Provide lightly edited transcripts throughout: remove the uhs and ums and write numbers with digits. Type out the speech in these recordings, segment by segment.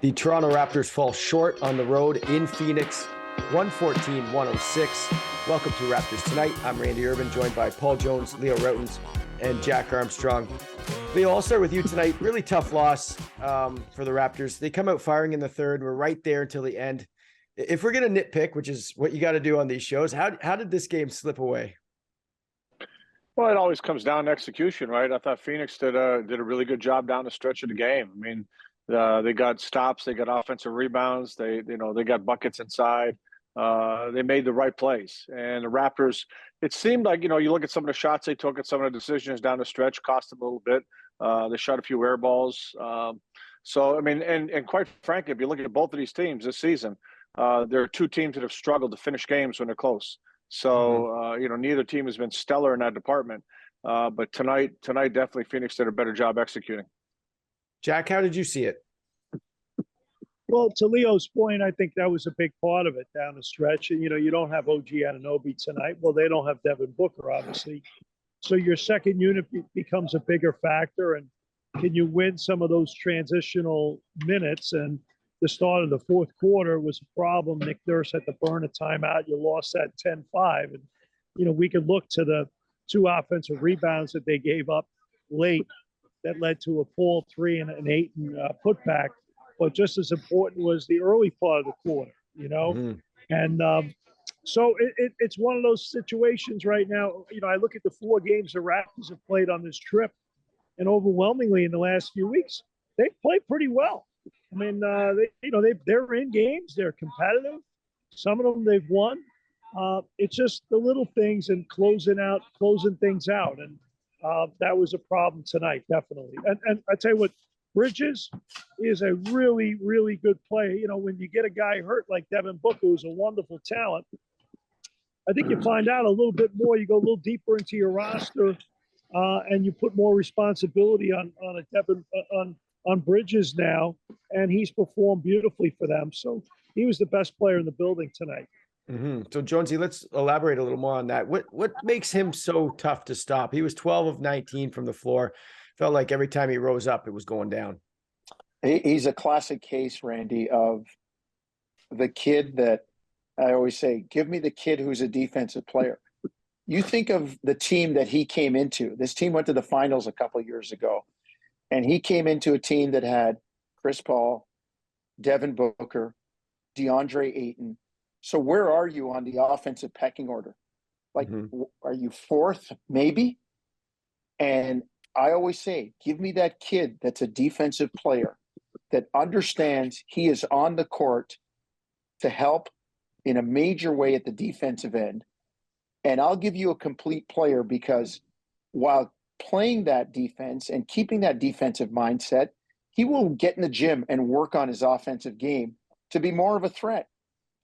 The Toronto Raptors fall short on the road in Phoenix, 114-106. Welcome to Raptors Tonight. I'm Randy Urban, joined by Paul Jones, Leo Rautins, and Jack Armstrong. Leo, I'll start with you tonight. Really tough loss for the Raptors. They come out firing in the third. We're right there until the end. If we're going to nitpick, which is what you got to do on these shows, how did this game slip away? Well, it always comes down to execution, right? I thought Phoenix did a really good job down the stretch of the game. I mean, they got stops, they got offensive rebounds, they got buckets inside. They made the right plays, and the Raptors. It seemed like you look at some of the shots they took, at some of the decisions down the stretch, cost them a little bit. They shot a few air balls. So I mean, and quite frankly, if you look at both of these teams this season, there are two teams that have struggled to finish games when they're close. So, neither team has been stellar in that department. But tonight, definitely Phoenix did a better job executing. Jack, how did you see it? Well, to Leo's point, I think that was a big part of it down the stretch. And, you don't have OG Anunoby tonight. Well, they don't have Devin Booker, obviously. So your second unit becomes a bigger factor. And can you win some of those transitional minutes? And the start of the fourth quarter was a problem. Nick Nurse had to burn a timeout. You lost that 10-5. And, we could look to the two offensive rebounds that they gave up late that led to a Paul 3 and an Ayton putback. But just as important was the early part of the quarter, And so it's one of those situations right now. I look at the four games the Raptors have played on this trip, and overwhelmingly in the last few weeks, they've played pretty well. I mean, they're in games. They're competitive. Some of them they've won. It's just the little things and closing things out. And that was a problem tonight, definitely. And I tell you what, Bridges is a really, really good player. When you get a guy hurt like Devin Booker, who's a wonderful talent, I think you find out a little bit more. You go a little deeper into your roster, and you put more responsibility on Bridges now, and he's performed beautifully for them. So he was the best player in the building tonight. Mm-hmm. So Jonesy, let's elaborate a little more on that. What makes him so tough to stop? He was 12 of 19 from the floor. Felt like every time he rose up, it was going down. He's a classic case, Randy, of the kid that I always say, give me the kid who's a defensive player. You think of the team that he came into. This team went to the finals a couple of years ago, and he came into a team that had Chris Paul, Devin Booker, DeAndre Ayton. So where are you on the offensive pecking order? Like, Are you fourth, maybe? And I always say, give me that kid that's a defensive player that understands he is on the court to help in a major way at the defensive end. And I'll give you a complete player, because while playing that defense and keeping that defensive mindset, he will get in the gym and work on his offensive game to be more of a threat.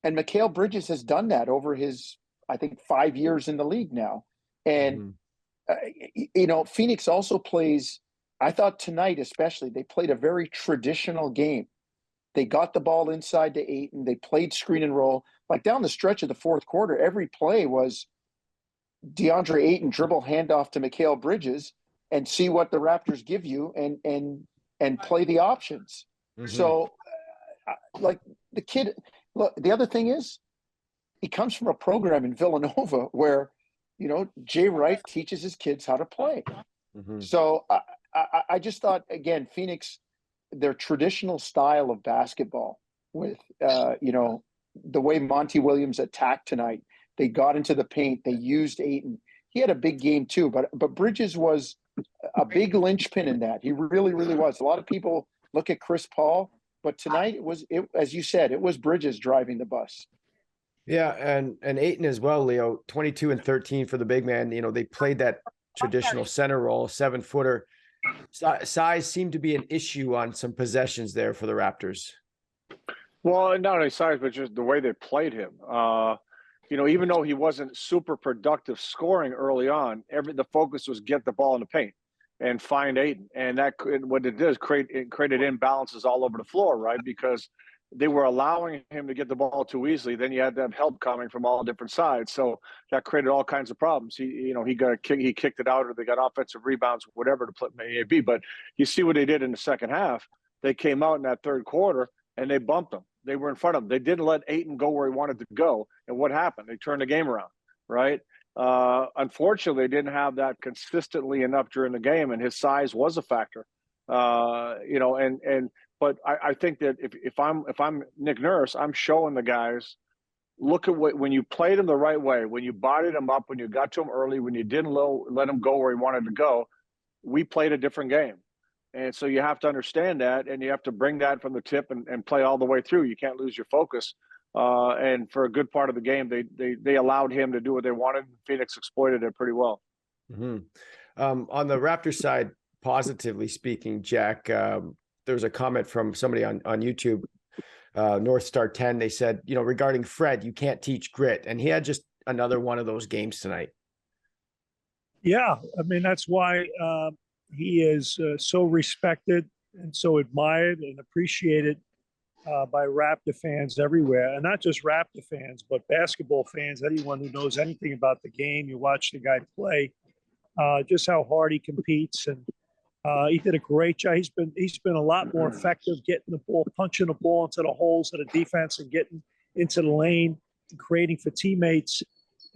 And Mikal Bridges has done that over his, I think, 5 years in the league now. And Phoenix also plays, I thought tonight especially, they played a very traditional game. They got the ball inside to Ayton. They played screen and roll. Like down the stretch of the fourth quarter, every play was DeAndre Ayton dribble handoff to Mikal Bridges and see what the Raptors give you and play the options. So, like the kid, look, the other thing is he comes from a program in Villanova where Jay Wright teaches his kids how to play. So I just thought, again, Phoenix, their traditional style of basketball with, the way Monty Williams attacked tonight, they got into the paint, they used Ayton. He had a big game too, but Bridges was a big linchpin in that. He really, really was. A lot of people look at Chris Paul, but tonight as you said, it was Bridges driving the bus. Yeah, and Ayton as well, Leo, 22 and 13 for the big man. They played that traditional center role, 7-footer. Size seemed to be an issue on some possessions there for the Raptors. Well, not only size, but just the way they played him. Even though he wasn't super productive scoring early on, the focus was get the ball in the paint and find Ayton. And what it did is created imbalances all over the floor, right? Because they were allowing him to get the ball too easily. Then you had to have help coming from all different sides. So that created all kinds of problems. He kicked it out, or they got offensive rebounds, whatever to play maybe. But you see what they did in the second half. They came out in that third quarter and they bumped him. They were in front of him. They didn't let Ayton go where he wanted to go. And what happened? They turned the game around, right? Unfortunately, they didn't have that consistently enough during the game, and his size was a factor. But I think that if I'm Nick Nurse, I'm showing the guys, look at when you played him the right way, when you bodied him up, when you got to him early, when you didn't let him go where he wanted to go, we played a different game. And so you have to understand that, and you have to bring that from the tip and play all the way through. You can't lose your focus. And for a good part of the game, they allowed him to do what they wanted. Phoenix exploited it pretty well. Mm-hmm. On the Raptors side, positively speaking, Jack, there was a comment from somebody on YouTube, North Star 10. They said, regarding Fred, you can't teach grit. And he had just another one of those games tonight. Yeah, I mean, that's why he is so respected and so admired and appreciated by Raptor fans everywhere. And not just Raptor fans, but basketball fans, anyone who knows anything about the game. You watch the guy play, just how hard he competes. And he did a great job. He's been a lot more effective getting the ball, punching the ball into the holes of the defense and getting into the lane and creating for teammates.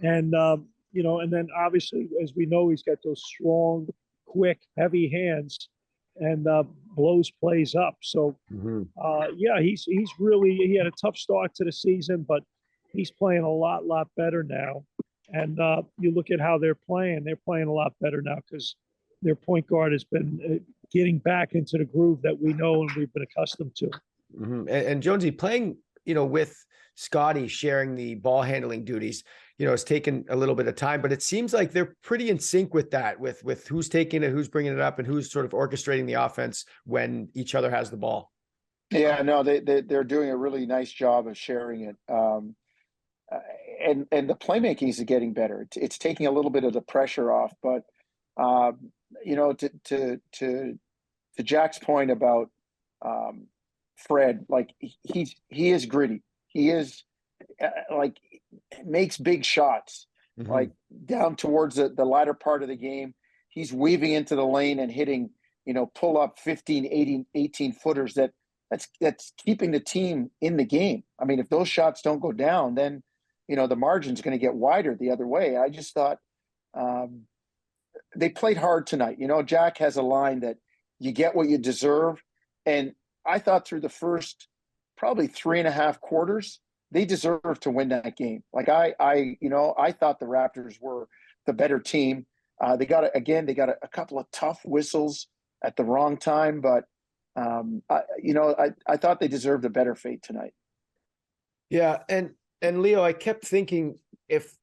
And, and then obviously, as we know, he's got those strong, quick, heavy hands and blows plays up. So, he had a tough start to the season, but he's playing a lot better now. And you look at how they're playing a lot better now because their point guard has been getting back into the groove that we know and we've been accustomed to. Mm-hmm. And Jonesy, playing, with Scotty sharing the ball handling duties, it's taken a little bit of time, but it seems like they're pretty in sync with that, with who's taking it, who's bringing it up, and who's sort of orchestrating the offense when each other has the ball. Yeah, no, they're doing a really nice job of sharing it. And the playmaking is getting better. It's taking a little bit of the pressure off, but to Jack's point about Fred, like he is gritty. He is makes big shots, like down towards the latter part of the game. He's weaving into the lane and hitting, pull up 15, 18 footers that's keeping the team in the game. I mean, if those shots don't go down, then, the margin's going to get wider the other way. I just thought they played hard tonight. Jack has a line that you get what you deserve. And I thought through the first probably 3.5 quarters, they deserved to win that game. Like I thought the Raptors were the better team. They got a couple of tough whistles at the wrong time, but I thought they deserved a better fate tonight. Yeah, and Leo, I kept thinking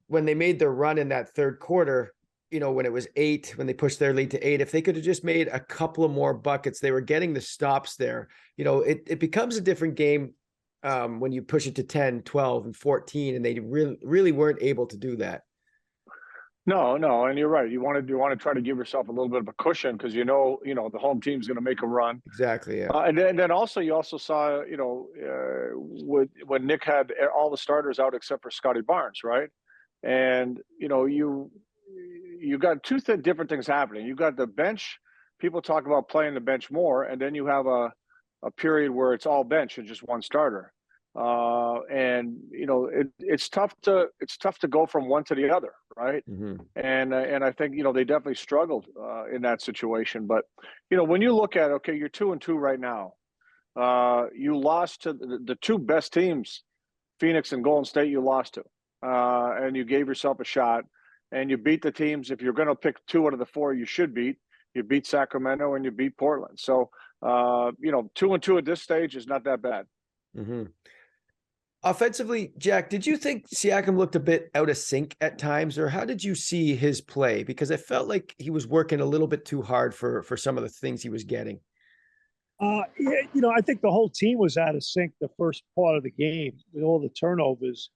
when they made their run in that third quarter, when it was 8, when they pushed their lead to 8, if they could have just made a couple of more buckets, they were getting the stops there. It becomes a different game when you push it to 10, 12, and 14, and they really weren't able to do that. No, and you're right. You want to try to give yourself a little bit of a cushion because the home team's going to make a run. Exactly. Yeah. And then also you also saw when Nick had all the starters out except for Scotty Barnes, right? And you got two different things happening. You got the bench. People talk about playing the bench more, and then you have a period where it's all bench and just one starter. It's tough to go from one to the other, right? Mm-hmm. And I think they definitely struggled in that situation. But when you look at you're 2-2 right now. You lost to the two best teams, Phoenix and Golden State. You lost to, and you gave yourself a shot, and you beat the teams. If you're going to pick 2 out of the 4, you should beat. You beat Sacramento and you beat Portland. So 2-2 at this stage is not that bad. Mm-hmm. Offensively, Jack, did you think Siakam looked a bit out of sync at times, or how did you see his play? Because I felt like he was working a little bit too hard for some of the things he was getting. I think the whole team was out of sync the first part of the game with all the turnovers.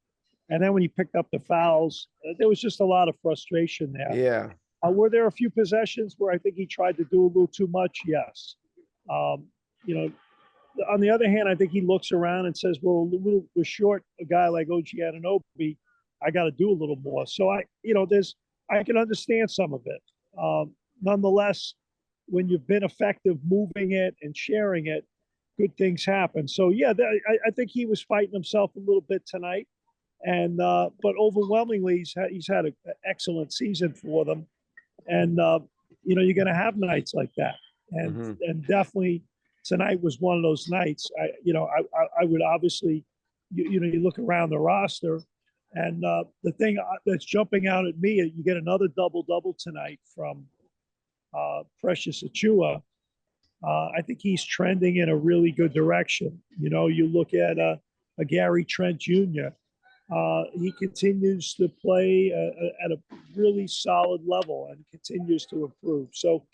And then when he picked up the fouls, there was just a lot of frustration there. Yeah. Were there a few possessions where I think he tried to do a little too much? Yes. On the other hand, I think he looks around and says, well, we're short a guy like OG Anunoby. I got to do a little more. So I can understand some of it. Nonetheless, when you've been effective moving it and sharing it, good things happen. So yeah, I think he was fighting himself a little bit tonight, and but overwhelmingly he's had an excellent season for them, and you know, you're going to have nights like that, and definitely tonight was one of those nights. I would obviously, you know, you look around the roster, and the thing that's jumping out at me, you get another double tonight from Precious Achua. I think he's trending in a really good direction. You know, you look at a Gary Trent Jr. He continues to play at a really solid level and continues to improve. So,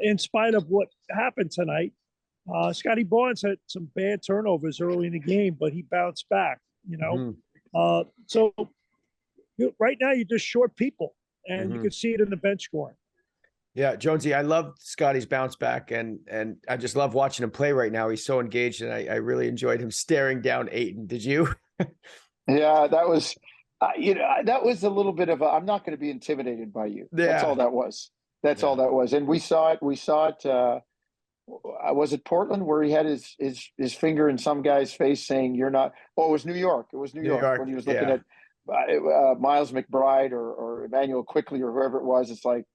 in spite of what happened tonight, Scotty Barnes had some bad turnovers early in the game, but he bounced back. You know, so right now you're just short people, and you can see it in the bench scoring. Yeah, Jonesy, I love Scotty's bounce back, and I just love watching him play right now. He's so engaged, and I really enjoyed him staring down Ayton. Did you? Yeah, that was, that was a little bit of a, I'm not going to be intimidated by you. Yeah. That's all that was. That's all that was. And we saw it. Was it Portland where he had his finger in some guy's face saying, "You're not." Oh, it was New York. It was New York when he was looking at Miles McBride or Emmanuel Quickly or whoever it was. It's like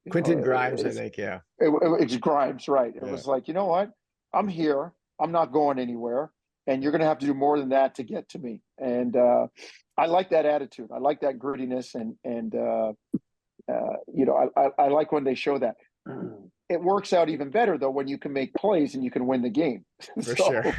Quentin Grimes, I think. Yeah, it's Grimes, right? It was like, you know what? I'm here. I'm not going anywhere, and you're going to have to do more than that to get to me. And I like that attitude. I like that grittiness, and you know, I like when they show that. It works out even better though when you can make plays and you can win the game. For sure.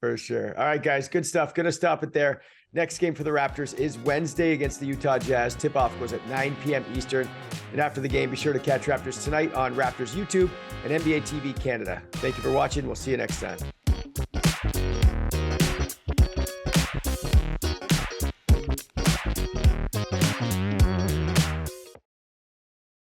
For sure. All right, guys, good stuff. Gonna stop it there. Next game for the Raptors is Wednesday against the Utah Jazz. Tip-off goes at 9 p.m. Eastern. And after the game, be sure to catch Raptors Tonight on Raptors YouTube and NBA TV Canada. Thank you for watching. We'll see you next time.